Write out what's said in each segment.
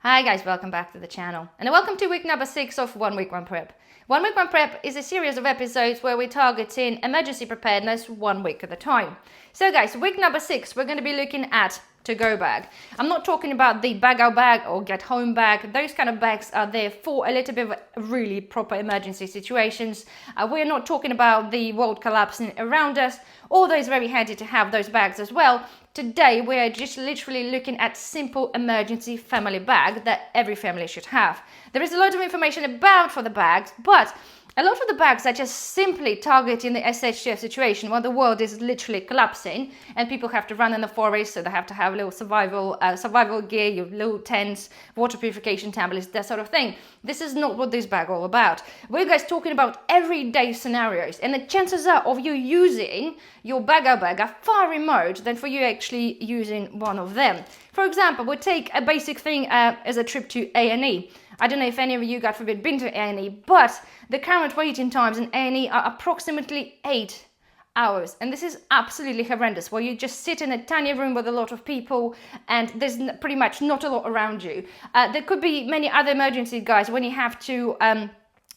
Hi guys, welcome back to the channel and welcome to week number 6 of 1 Week 1 Prep. 1 Week 1 Prep is a series of episodes where we target in emergency preparedness 1 week at a time. So guys, week number 6 we're going to be looking at to-go bag. I'm not talking about the bag out bag or get home bag. Those kind of bags are there for a little bit of really proper emergency situations. We're not talking about the world collapsing around us, although it's very handy to have those bags as well. Today we're just literally looking at simple emergency family bag that every family should have. There is a lot of information about for the bags, but a lot of the bags are just simply targeting the SHTF situation when the world is literally collapsing and people have to run in the forest, so they have to have little survival gear, your little tents, water purification tablets, that sort of thing. This is not what this bag all about. We're guys talking about everyday scenarios, and the chances are of you using your bag out bag are far remote than for you actually using one of them. For example, we'll take a basic thing as a trip to A&E. I don't know if any of you, God forbid, been to A&E, but the current waiting times in A&E are approximately 8 hours. And this is absolutely horrendous, where you just sit in a tiny room with a lot of people and there's pretty much not a lot around you. There could be many other emergencies, guys, when you have to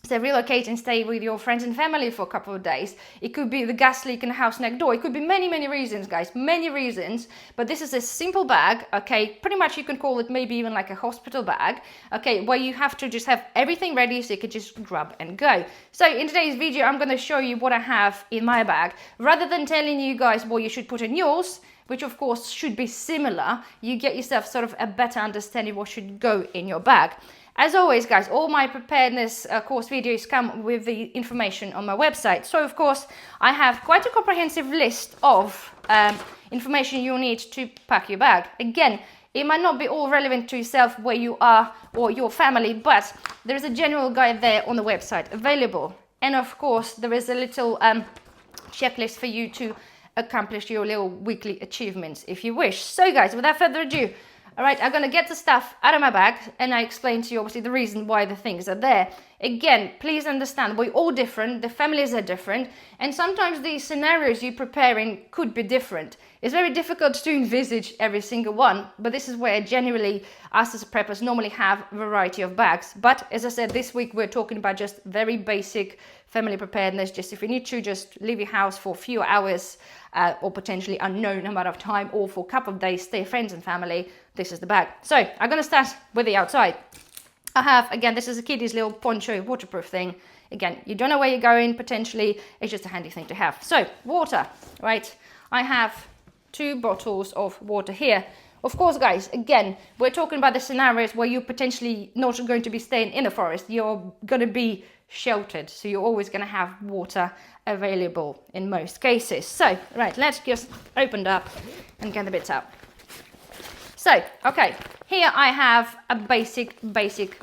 say relocate and stay with your friends and family for a couple of days. It could be the gas leak in the house next door. It could be many reasons, guys, many reasons. But this is a simple bag, okay? Pretty much you can call it maybe even like a hospital bag, okay? Where you have to just have everything ready so you can just grab and go. So in today's video, I'm going to show you what I have in my bag. Rather than telling you guys what you should put in yours, which of course should be similar, you get yourself sort of a better understanding what should go in your bag. As always, guys, all my preparedness course videos come with the information on my website. So, of course, I have quite a comprehensive list of information you'll need to pack your bag. Again, it might not be all relevant to yourself where you are or your family, but there is a general guide there on the website available. And, of course, there is a little checklist for you to accomplish your little weekly achievements if you wish. So, guys, without further ado, all right, I'm going to get the stuff out of my bag and I explain to you obviously the reason why the things are there. Again, please understand, we're all different, the families are different, and sometimes these scenarios you're preparing could be different. It's very difficult to envisage every single one, but this is where generally us as preppers normally have a variety of bags. But as I said, this week we're talking about just very basic family preparedness, just if you need to just leave your house for a few hours or potentially unknown amount of time, or for a couple of days, stay with friends and family, this is the bag. So I'm going to start with the outside. I have, again, this is a kiddie's little poncho waterproof thing. Again, you don't know where you're going, potentially, it's just a handy thing to have. So, water, right? I have 2 bottles of water here. Of course, guys, again, we're talking about the scenarios where you're potentially not going to be staying in the forest. You're going to be sheltered, so you're always going to have water available in most cases. So, right, let's just open it up and get the bits out. So, okay, here I have a basic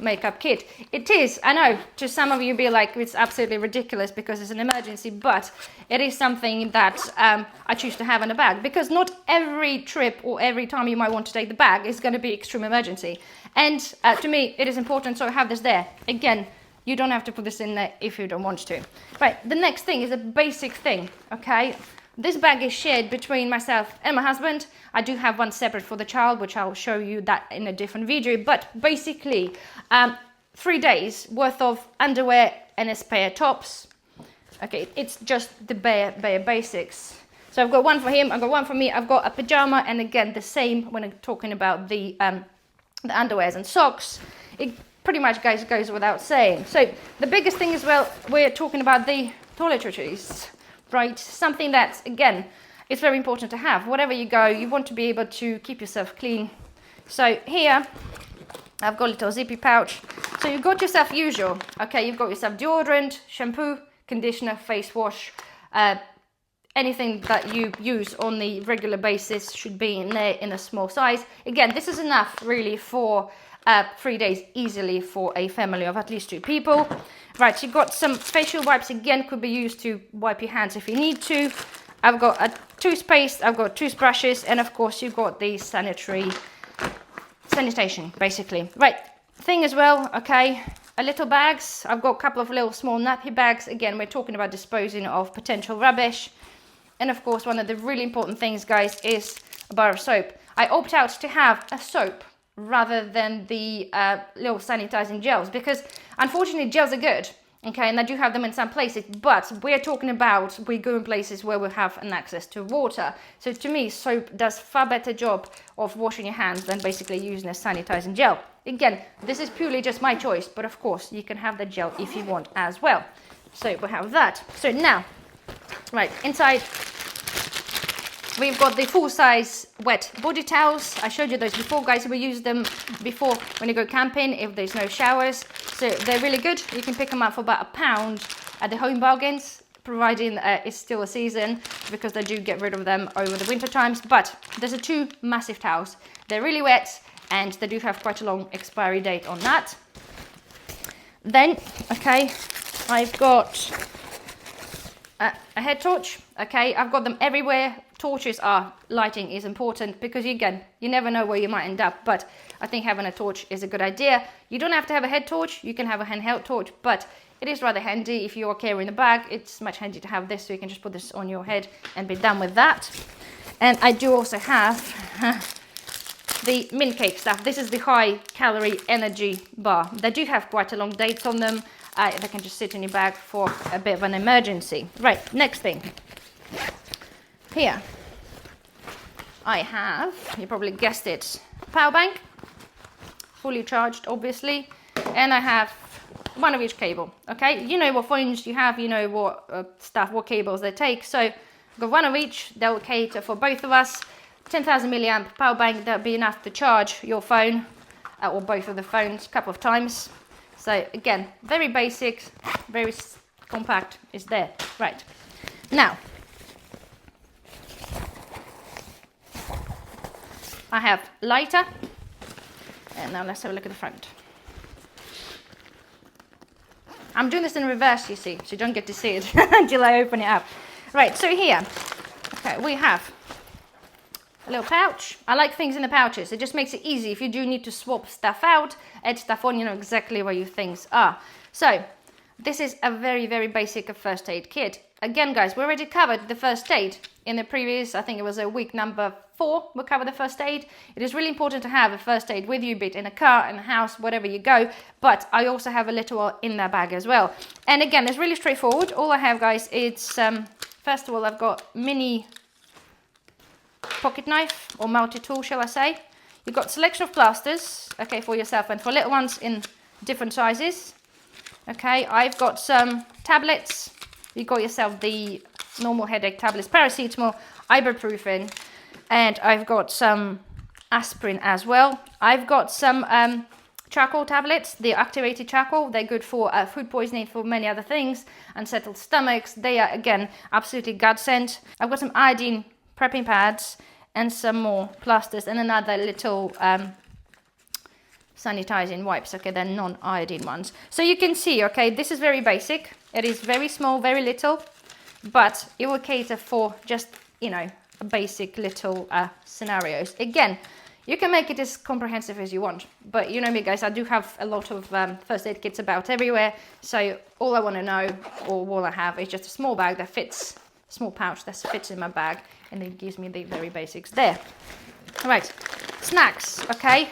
makeup kit. It is, I know, to some of you be like, it's absolutely ridiculous because it's an emergency, but it is something that I choose to have in a bag, because not every trip or every time you might want to take the bag is going to be extreme emergency. And to me, it is important, so I have this there. Again, you don't have to put this in there if you don't want to. Right, the next thing is a basic thing, okay? This bag is shared between myself and my husband. I do have one separate for the child, which I'll show you that in a different video. But basically, 3 days worth of underwear and a spare tops. Okay, it's just the bare basics. So I've got one for him, I've got one for me, I've got a pajama, and again, the same when I'm talking about the underwears and socks. It pretty much, guys, goes without saying. So the biggest thing as well, we're talking about the toiletries. Right, something that, again, it's very important to have. Wherever you go, you want to be able to keep yourself clean. So here, I've got a little zippy pouch. So you've got yourself usual, okay? You've got yourself deodorant, shampoo, conditioner, face wash. Anything that you use on the regular basis should be in there in a small size. Again, this is enough really for 3 days easily for a family of at least 2 people. Right, you've got some facial wipes, again, could be used to wipe your hands if you need to. I've got a toothpaste, I've got toothbrushes, and of course you've got the sanitation, basically. Right, thing as well, okay, a little bags. I've got a couple of little small nappy bags. Again, we're talking about disposing of potential rubbish. And of course, one of the really important things, guys, is a bar of soap. I opt out to have a soap rather than the little sanitizing gels, because unfortunately gels are good, okay, and I do have them in some places, but we're talking about we go in places where we have an access to water. So to me, soap does far better job of washing your hands than basically using a sanitizing gel. Again, this is purely just my choice, but of course you can have the gel if you want as well. So we have that. So now, right, inside we've got the full-size wet body towels. I showed you those before, guys. We use them before when you go camping if there's no showers. So they're really good. You can pick them up for about £1 at the Home Bargains, providing it's still a season, because they do get rid of them over the winter times. But there's 2 massive towels. They're really wet and they do have quite a long expiry date on that. Then, okay, I've got a head torch. Okay, I've got them everywhere. Torches are, lighting is important, because again, you never know where you might end up, but I think having a torch is a good idea. You don't have to have a head torch, you can have a handheld torch, but it is rather handy if you are carrying a bag. It's much handy to have this, so you can just put this on your head and be done with that. And I do also have the mint cake stuff. This is the high calorie energy bar. They do have quite a long dates on them. They can just sit in your bag for a bit of an emergency. Right, next thing. Here I have, you probably guessed it, power bank, fully charged obviously, and I have one of each cable. Okay, you know what phones you have, you know what what cables they take, so I've got one of each. They'll cater for both of us. 10,000 milliamp power bank, that'll be enough to charge your phone or both of the phones a couple of times. So again, very basic, very compact is there. Right, now I have lighter, and now let's have a look at the front. I'm doing this in reverse, you see, so you don't get to see it until I open it up. Right, so here, okay, we have a little pouch. I like things in the pouches. It just makes it easy. If you do need to swap stuff out, add stuff on, you know exactly where your things are. So this is a very, very basic first aid kit. Again, guys, we already covered the first aid in the previous, I think it was a week number 4, we covered the first aid. It is really important to have a first aid with you, be it in a car, in a house, whatever you go. But I also have a little in that bag as well. And again, it's really straightforward. All I have, guys, it's, first of all, I've got mini pocket knife, or multi-tool, shall I say. You've got selection of plasters, okay, for yourself and for little ones in different sizes. Okay, I've got some tablets. You've got yourself the normal headache tablets, paracetamol, ibuprofen, and I've got some aspirin as well. I've got some charcoal tablets, the activated charcoal. They're good for food poisoning, for many other things, unsettled stomachs. They are, again, absolutely godsend. I've got some iodine prepping pads and some more plasters and another little sanitizing wipes. Okay, they're non-iodine ones. So you can see, okay, this is very basic. It is very small, very little, but it will cater for just, you know, basic little scenarios. Again, you can make it as comprehensive as you want, but you know me, guys, I do have a lot of first aid kits about everywhere, so all I want to know, or all I have, is just a small bag that fits, small pouch that fits in my bag, and it gives me the very basics there. All right, snacks, okay.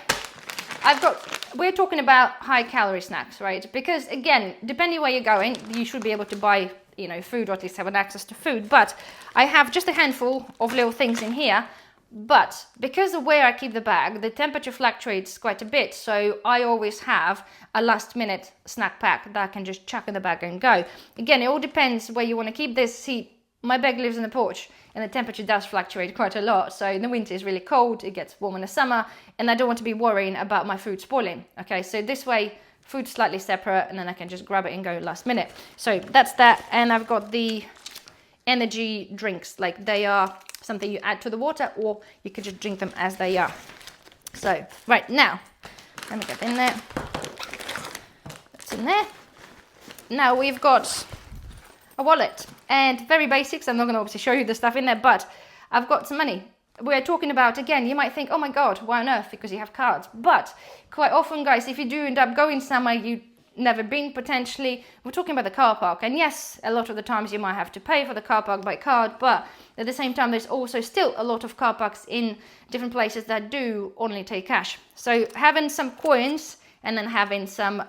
We're talking about high calorie snacks, right? Because again, depending where you're going, you should be able to buy, you know, food, or at least have an access to food. But I have just a handful of little things in here. But because of where I keep the bag, the temperature fluctuates quite a bit. So I always have a last minute snack pack that I can just chuck in the bag and go. Again, it all depends where you want to keep this. See, my bag lives in the porch and the temperature does fluctuate quite a lot. So in the winter it's really cold, it gets warm in the summer, and I don't want to be worrying about my food spoiling. Okay, so this way, food's slightly separate, and then I can just grab it and go last minute. So that's that. And I've got the energy drinks, like they are something you add to the water, or you could just drink them as they are. So right now, let me get in there. That's in there. Now we've got a wallet, and very basics. I'm not going to obviously show you the stuff in there, but I've got some money. We're talking about, again, you might think, oh my god, why on earth, because you have cards. But quite often, guys, if you do end up going somewhere you never been potentially, we're talking about the car park. And yes, a lot of the times you might have to pay for the car park by card, but at the same time, there's also still a lot of car parks in different places that do only take cash. So having some coins and then having some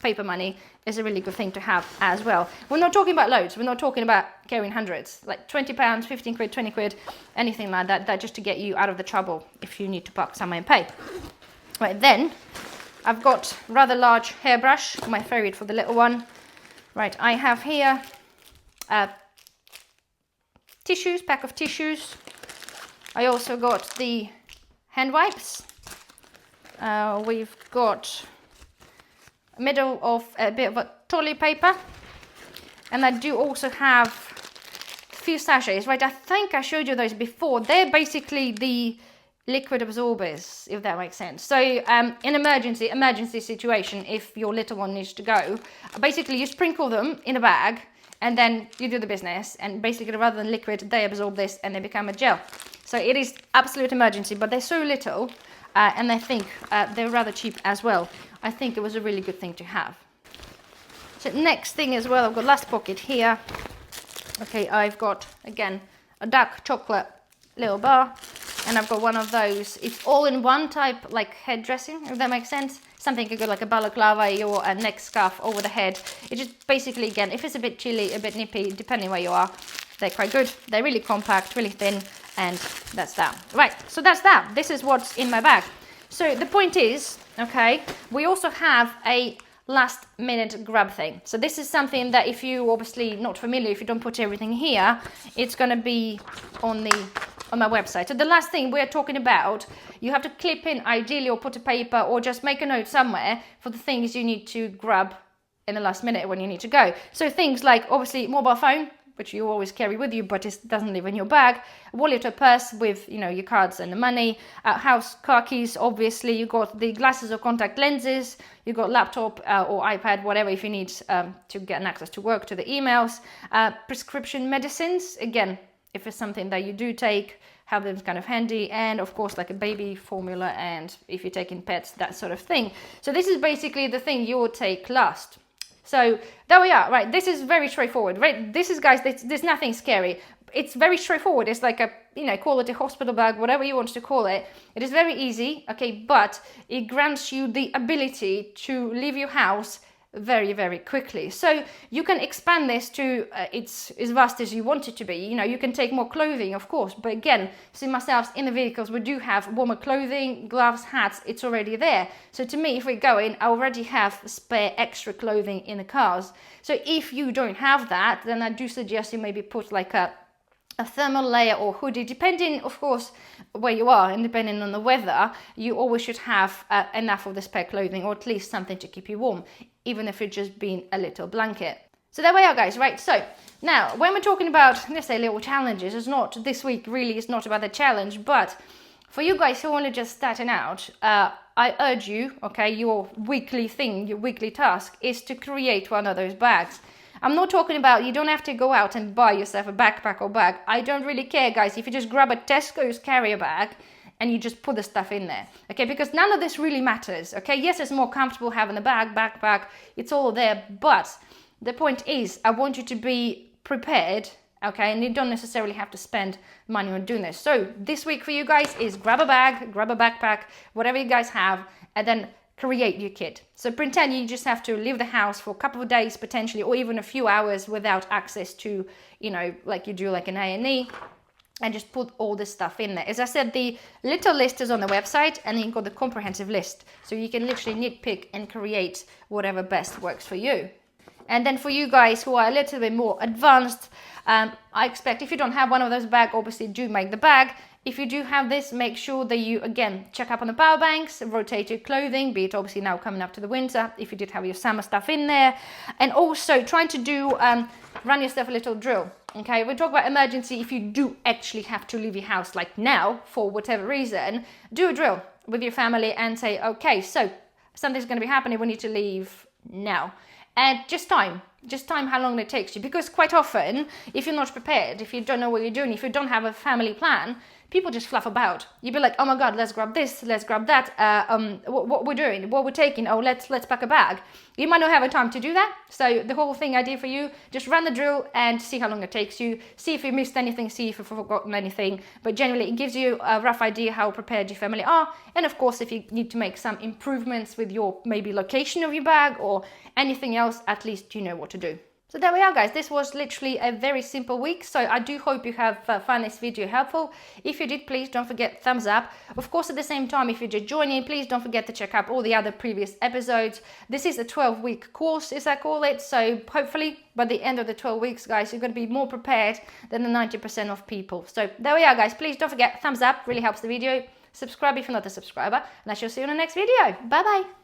paper money is a really good thing to have as well. We're not talking about loads. We're not talking about carrying hundreds, like £20, 15 quid, 20 quid, anything like that. That just to get you out of the trouble if you need to park somewhere and pay. Right, then I've got rather large hairbrush, my favorite for the little one. Right, I have here tissues, pack of tissues. I also got the hand wipes. We've got a middle of a bit of a toilet paper. And I do also have a few sachets, right? I think I showed you those before. They're basically the liquid absorbers, if that makes sense. So in emergency situation, if your little one needs to go, basically you sprinkle them in a bag and then you do the business, and basically rather than liquid, they absorb this and they become a gel. So it is absolute emergency, but they're so little and I think they're rather cheap as well. I think it was a really good thing to have. So next thing as well, I've got last pocket here. Okay, I've got again a dark chocolate little bar. And I've got one of those, it's all in one type, like head dressing, if that makes sense. Something could go like a balaclava or a neck scarf over the head. It just basically, again, if it's a bit chilly, a bit nippy, depending where you are, they're quite good. They're really compact, really thin, and that's that. Right, so that's that. This is what's in my bag. So the point is, okay, we also have a last minute grab thing. So this is something that if you obviously not familiar, if you don't put everything here, it's going to be on my website. So the last thing we're talking about, you have to clip in ideally or put a paper or just make a note somewhere for the things you need to grab in the last minute when you need to go. So things like obviously mobile phone, which you always carry with you, but it doesn't live in your bag, a wallet or purse with, you know, your cards and the money, house, car keys, obviously, you got the glasses or contact lenses, you got laptop or iPad, whatever, if you need to get an access to work, to the emails, prescription medicines, again, if it's something that you do take, have them kind of handy, and of course like a baby formula, and if you're taking pets, that sort of thing. So this is basically the thing you will take last. So there we are, right? This is very straightforward, right? This is, guys, there's nothing scary. It's very straightforward. It's like a, you know, call it a hospital bag, whatever you want to call it. It is very easy, okay, but it grants you the ability to leave your house very, very quickly. So you can expand this to it's as vast as you want it to be. You know, you can take more clothing, of course, but again, see myself in the vehicles, we do have warmer clothing, gloves, hats, it's already there. So to me, if we go in, I already have spare extra clothing in the cars. So if you don't have that, then I do suggest you maybe put like a thermal layer or hoodie, depending, of course, where you are and depending on the weather. You always should have enough of the spare clothing, or at least something to keep you warm, even if it's just been a little blanket. So there we are, guys, right? So now when we're talking about, let's say, little challenges, it's not this week, really, it's not about the challenge, but for you guys who are only just starting out, I urge you, okay, your weekly thing, your weekly task is to create one of those bags. I'm not talking about, you don't have to go out and buy yourself a backpack or bag. I don't really care, guys, if you just grab a Tesco's carrier bag and you just put the stuff in there, okay? Because none of this really matters, okay? Yes, it's more comfortable having a bag, backpack, it's all there, but the point is, I want you to be prepared, okay? And you don't necessarily have to spend money on doing this. So this week for you guys is grab a bag, grab a backpack, whatever you guys have, and then create your kit. So pretend you just have to leave the house for a couple of days potentially, or even a few hours without access to, you know, like you do like an A&E, and just put all this stuff in there. As I said, the little list is on the website, and then you've got the comprehensive list. So you can literally nitpick and create whatever best works for you. And then for you guys who are a little bit more advanced, I expect if you don't have one of those bags, obviously do make the bag. If you do have this, make sure that you, again, check up on the power banks, rotate your clothing, be it obviously now coming up to the winter, if you did have your summer stuff in there. And also trying to do, run yourself a little drill, okay? We talk about emergency, if you do actually have to leave your house like now, for whatever reason, do a drill with your family and say, okay, so something's going to be happening, we need to leave now. And just time how long it takes you, because quite often, if you're not prepared, if you don't know what you're doing, if you don't have a family plan, people just fluff about. You'd be like, oh my God, let's grab this, let's grab that. What we're doing, what we're taking, oh, let's pack a bag. You might not have a time to do that. So the whole thing I did for you, just run the drill and see how long it takes you. See if you missed anything, see if you've forgotten anything. But generally, it gives you a rough idea how prepared your family are. And of course, if you need to make some improvements with your maybe location of your bag or anything else, at least you know what to do. So there we are, guys. This was literally a very simple week. So I do hope you have found this video helpful. If you did, please don't forget thumbs up. Of course, at the same time, if you're just joining, please don't forget to check out all the other previous episodes. This is a 12-week course, as I call it. So hopefully by the end of the 12 weeks, guys, you're going to be more prepared than the 90% of people. So there we are, guys. Please don't forget thumbs up. Really helps the video. Subscribe if you're not a subscriber. And I shall see you in the next video. Bye-bye.